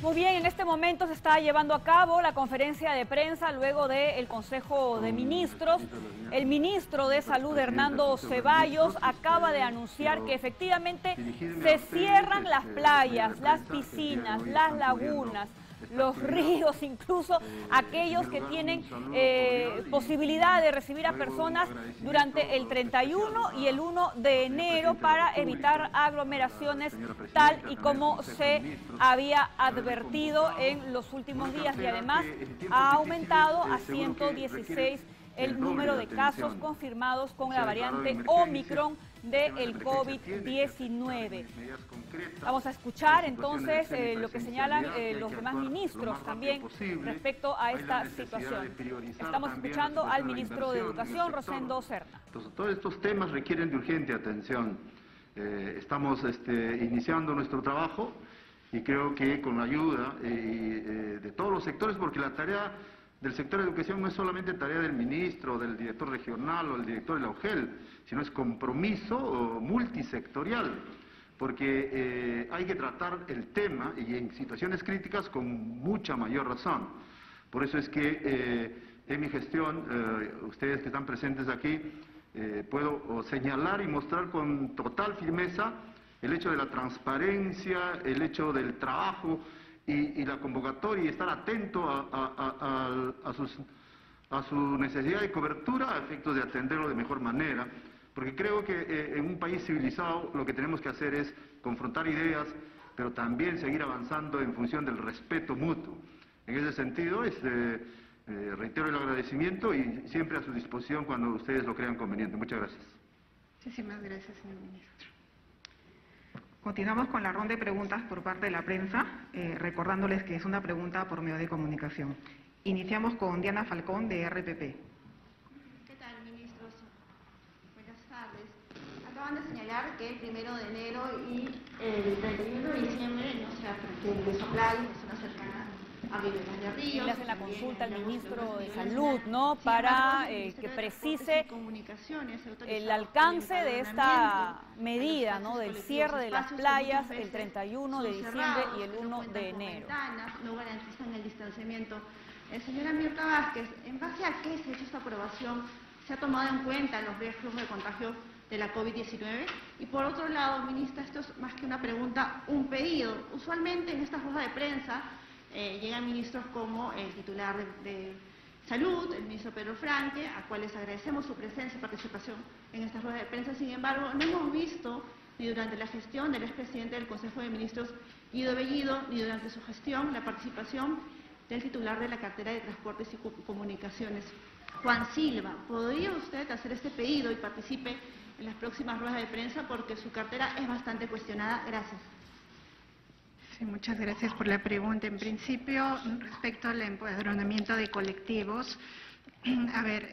Muy bien, en este momento se está llevando a cabo la conferencia de prensa luego del Consejo de Ministros. El ministro de Salud, Hernando Ceballos, acaba de anunciar que efectivamente se cierran las playas, las piscinas, las lagunas, los ríos, incluso aquellos que tienen posibilidad de recibir a personas durante el 31 y el 1 de enero para evitar aglomeraciones tal y como se había advertido en los últimos días, y además ha aumentado a 116 el número de casos confirmados con la variante Omicron del COVID-19. Vamos a escuchar entonces lo que señalan los demás ministros también respecto a esta situación. Estamos escuchando al ministro de Educación, Rosendo Serna. Entonces, todos estos temas requieren de urgente atención. Estamos iniciando nuestro trabajo y creo que con la ayuda de todos los sectores, porque la tarea del sector de educación no es solamente tarea del ministro, del director regional o del director de la UGEL, sino es compromiso multisectorial, porque hay que tratar el tema y en situaciones críticas con mucha mayor razón. Por eso es que en mi gestión, ustedes que están presentes aquí, puedo señalar y mostrar con total firmeza el hecho de la transparencia, el hecho del trabajo y la convocatoria, y estar atento a su necesidad de cobertura a efectos de atenderlo de mejor manera, porque creo que en un país civilizado lo que tenemos que hacer es confrontar ideas, pero también seguir avanzando en función del respeto mutuo. En ese sentido, reitero el agradecimiento y siempre a su disposición cuando ustedes lo crean conveniente. Muchas gracias. Muchísimas gracias, señor ministro. Continuamos con la ronda de preguntas por parte de la prensa, recordándoles que es una pregunta por medio de comunicación. Iniciamos con Diana Falcón, de RPP. ¿Qué tal, ministros? Buenas tardes. Acaban de señalar que el 1 de enero y el 31 de diciembre no se hace el ingreso a playa, es una cercana a riberas de ríos. Le hacen la consulta al ministro de Salud, ¿no?, para que precise el alcance de esta medida, ¿no?, del cierre de las playas el 31 de diciembre y el 1 de enero. No garantizan el distanciamiento. Señora Mirta Vázquez, ¿en base a qué se ha hecho esta aprobación? ¿Se ha tomado en cuenta los riesgos de contagio de la COVID-19? Y por otro lado, ministra, esto es más que una pregunta, un pedido. Usualmente en estas ruedas de prensa llegan ministros como el titular de Salud, el ministro Pedro Franque, a cuales agradecemos su presencia y participación en estas ruedas de prensa. Sin embargo, no hemos visto ni durante la gestión del expresidente del Consejo de Ministros, Guido Bellido, ni durante su gestión la participación del titular de la cartera de Transportes y Comunicaciones, Juan Silva. ¿Podría usted hacer este pedido y participe en las próximas ruedas de prensa? Porque su cartera es bastante cuestionada. Gracias. Sí, muchas gracias por la pregunta. En principio, respecto al empadronamiento de colectivos, a ver,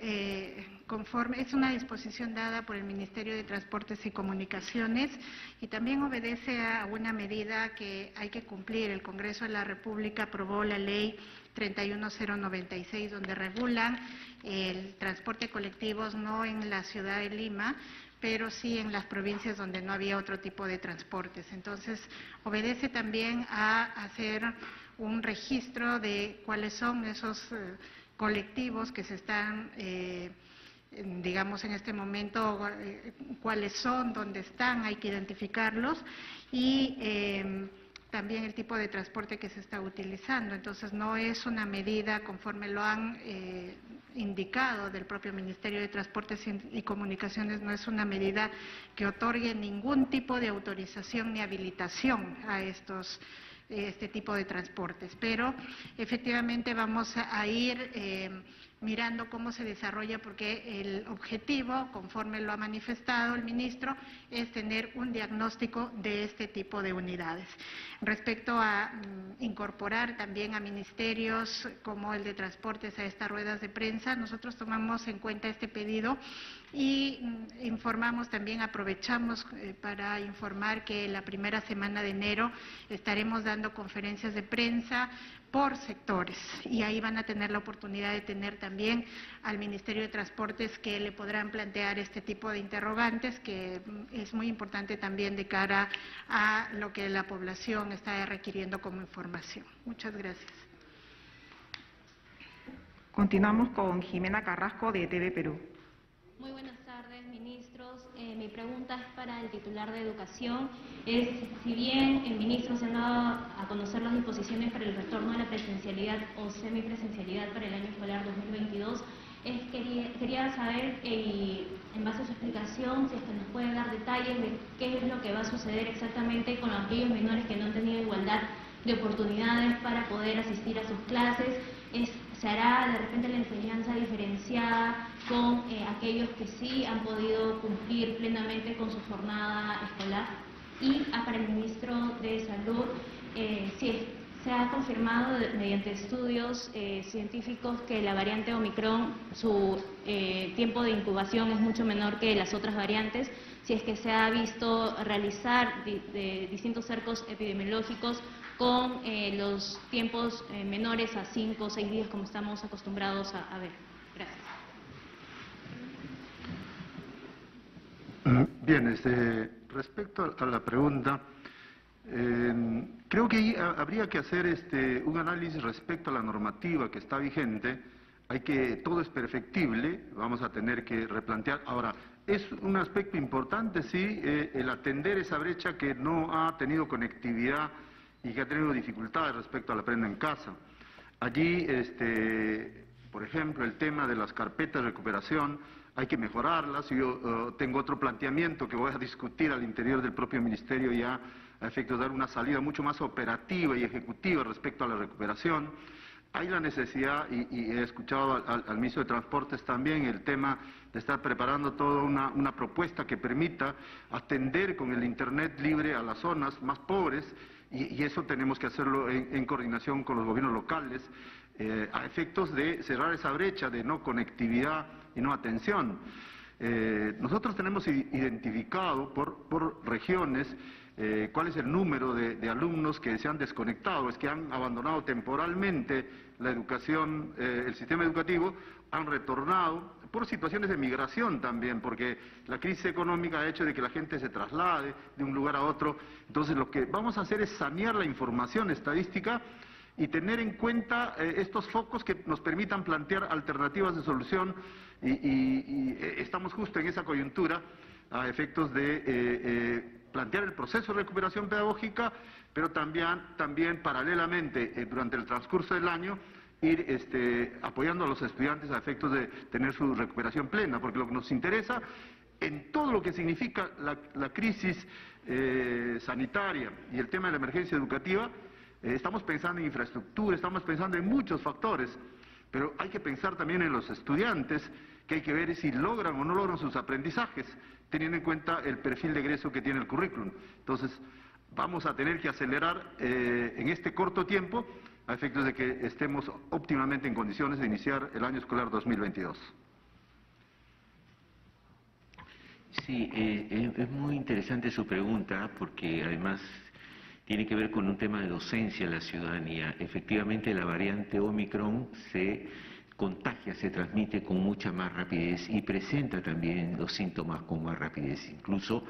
conforme es una disposición dada por el Ministerio de Transportes y Comunicaciones y también obedece a una medida que hay que cumplir. El Congreso de la República aprobó la ley 31096, donde regulan el transporte de colectivos no en la ciudad de Lima, pero sí en las provincias donde no había otro tipo de transportes. Entonces, obedece también a hacer un registro de cuáles son esos colectivos que se están, digamos, en este momento, cuáles son, dónde están, hay que identificarlos, y también el tipo de transporte que se está utilizando. Entonces, no es una medida conforme lo han indicado del propio Ministerio de Transportes y Comunicaciones, no es una medida que otorgue ningún tipo de autorización ni habilitación a este tipo de transportes, pero efectivamente vamos a ir mirando cómo se desarrolla, porque el objetivo, conforme lo ha manifestado el ministro, es tener un diagnóstico de este tipo de unidades. Respecto a incorporar también a ministerios como el de Transportes a estas ruedas de prensa, nosotros tomamos en cuenta este pedido y informamos también, aprovechamos para informar que la primera semana de enero estaremos dando conferencias de prensa por sectores, y ahí van a tener la oportunidad de tener también también al Ministerio de Transportes, que le podrán plantear este tipo de interrogantes, que es muy importante también de cara a lo que la población está requiriendo como información. Muchas gracias. Continuamos con Jimena Carrasco de TV Perú. Muy buenas tardes, ministros. Mi pregunta es para el titular de Educación. Si bien el ministro se han dado a conocer las disposiciones para el retorno a la presencialidad o semipresencialidad para el año escolar 2022, quería saber, en base a su explicación, si es que nos puede dar detalles de qué es lo que va a suceder exactamente con aquellos menores que no han tenido igualdad de oportunidades para poder asistir a sus clases. ¿Se hará de repente la enseñanza diferenciada con aquellos que sí han podido cumplir plenamente con su jornada escolar? Y para el ministro de Salud, si se ha confirmado mediante estudios científicos que la variante Omicron, su tiempo de incubación es mucho menor que las otras variantes, si es que se ha visto realizar de distintos cercos epidemiológicos con los tiempos menores a 5 o 6 días como estamos acostumbrados a ver. Gracias. Bien, respecto a la pregunta, creo que ahí habría que hacer un análisis respecto a la normativa que está vigente. Todo es perfectible, vamos a tener que replantear. Ahora, es un aspecto importante, sí, el atender esa brecha que no ha tenido conectividad y que ha tenido dificultades respecto al aprendo en casa. Allí, por ejemplo, el tema de las carpetas de recuperación, hay que mejorarlas. Yo tengo otro planteamiento que voy a discutir al interior del propio Ministerio ya a efectos de dar una salida mucho más operativa y ejecutiva respecto a la recuperación. Hay la necesidad, y he escuchado al ministro de Transportes también, el tema de estar preparando toda una propuesta que permita atender con el Internet libre a las zonas más pobres, y eso tenemos que hacerlo en coordinación con los gobiernos locales, a efectos de cerrar esa brecha de no conectividad y no atención. Nosotros tenemos identificado por regiones cuál es el número de alumnos que se han desconectado, es que han abandonado temporalmente la educación, el sistema educativo, han retornado por situaciones de migración también, porque la crisis económica ha hecho de que la gente se traslade de un lugar a otro. Entonces lo que vamos a hacer es sanear la información estadística y tener en cuenta estos focos que nos permitan plantear alternativas de solución, y estamos justo en esa coyuntura a efectos de plantear el proceso de recuperación pedagógica, pero también paralelamente durante el transcurso del año ir apoyando a los estudiantes a efectos de tener su recuperación plena, porque lo que nos interesa en todo lo que significa la crisis sanitaria y el tema de la emergencia educativa, estamos pensando en infraestructura, estamos pensando en muchos factores, pero hay que pensar también en los estudiantes, que hay que ver si logran o no logran sus aprendizajes, teniendo en cuenta el perfil de egreso que tiene el currículum. Entonces, vamos a tener que acelerar en este corto tiempo a efectos de que estemos óptimamente en condiciones de iniciar el año escolar 2022. Sí, es muy interesante su pregunta, porque además tiene que ver con un tema de docencia en la ciudadanía. Efectivamente, la variante Omicron se contagia, se transmite con mucha más rapidez y presenta también los síntomas con más rapidez. Incluso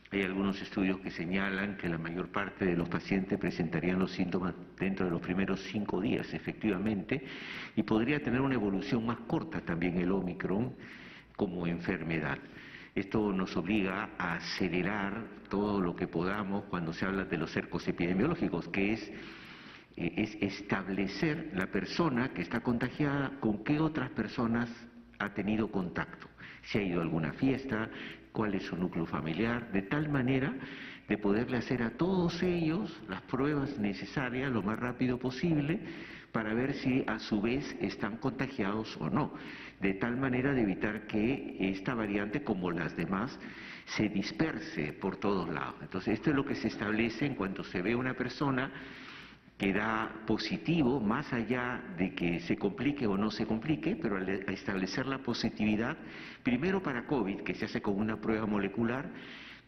hay algunos estudios que señalan que la mayor parte de los pacientes presentarían los síntomas dentro de los primeros 5 días, efectivamente, y podría tener una evolución más corta también el Omicron como enfermedad. Esto nos obliga a acelerar todo lo que podamos cuando se habla de los cercos epidemiológicos, que es establecer la persona que está contagiada con qué otras personas ha tenido contacto, si ha ido a alguna fiesta, cuál es su núcleo familiar, de tal manera de poderle hacer a todos ellos las pruebas necesarias lo más rápido posible para ver si a su vez están contagiados o no, de tal manera de evitar que esta variante, como las demás, se disperse por todos lados. Entonces, esto es lo que se establece en cuanto se ve una persona que da positivo, más allá de que se complique o no se complique, pero al establecer la positividad, primero para COVID, que se hace con una prueba molecular,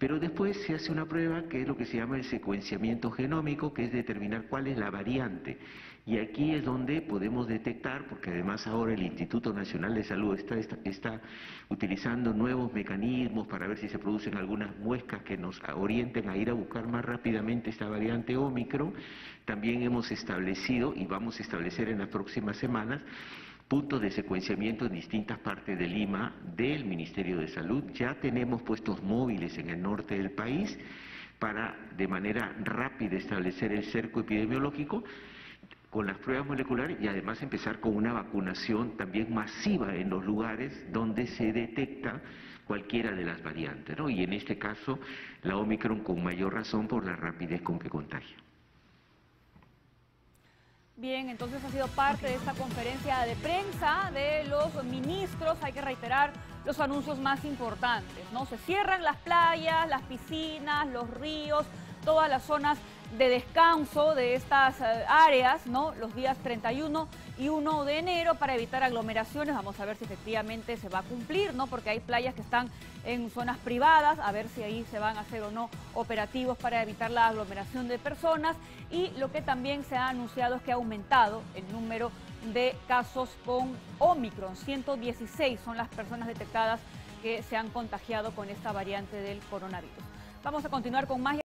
Pero después se hace una prueba que es lo que se llama el secuenciamiento genómico, que es determinar cuál es la variante. Y aquí es donde podemos detectar, porque además ahora el Instituto Nacional de Salud está utilizando nuevos mecanismos para ver si se producen algunas muestras que nos orienten a ir a buscar más rápidamente esta variante Ómicron. También hemos establecido, y vamos a establecer en las próximas semanas, puntos de secuenciamiento en distintas partes de Lima del Ministerio de Salud. Ya tenemos puestos móviles en el norte del país para de manera rápida establecer el cerco epidemiológico con las pruebas moleculares y además empezar con una vacunación también masiva en los lugares donde se detecta cualquiera de las variantes, ¿no? Y en este caso la Ómicron con mayor razón por la rapidez con que contagia. Bien, entonces ha sido parte de esta conferencia de prensa de los ministros. Hay que reiterar los anuncios más importantes, ¿no? Se cierran las playas, las piscinas, los ríos, todas las zonas de descanso de estas áreas, ¿no? Los días 31 y 1 de enero para evitar aglomeraciones. Vamos a ver si efectivamente se va a cumplir, ¿no? Porque hay playas que están en zonas privadas, a ver si ahí se van a hacer o no operativos para evitar la aglomeración de personas. Y lo que también se ha anunciado es que ha aumentado el número de casos con Ómicron. 116 son las personas detectadas que se han contagiado con esta variante del coronavirus. Vamos a continuar con más.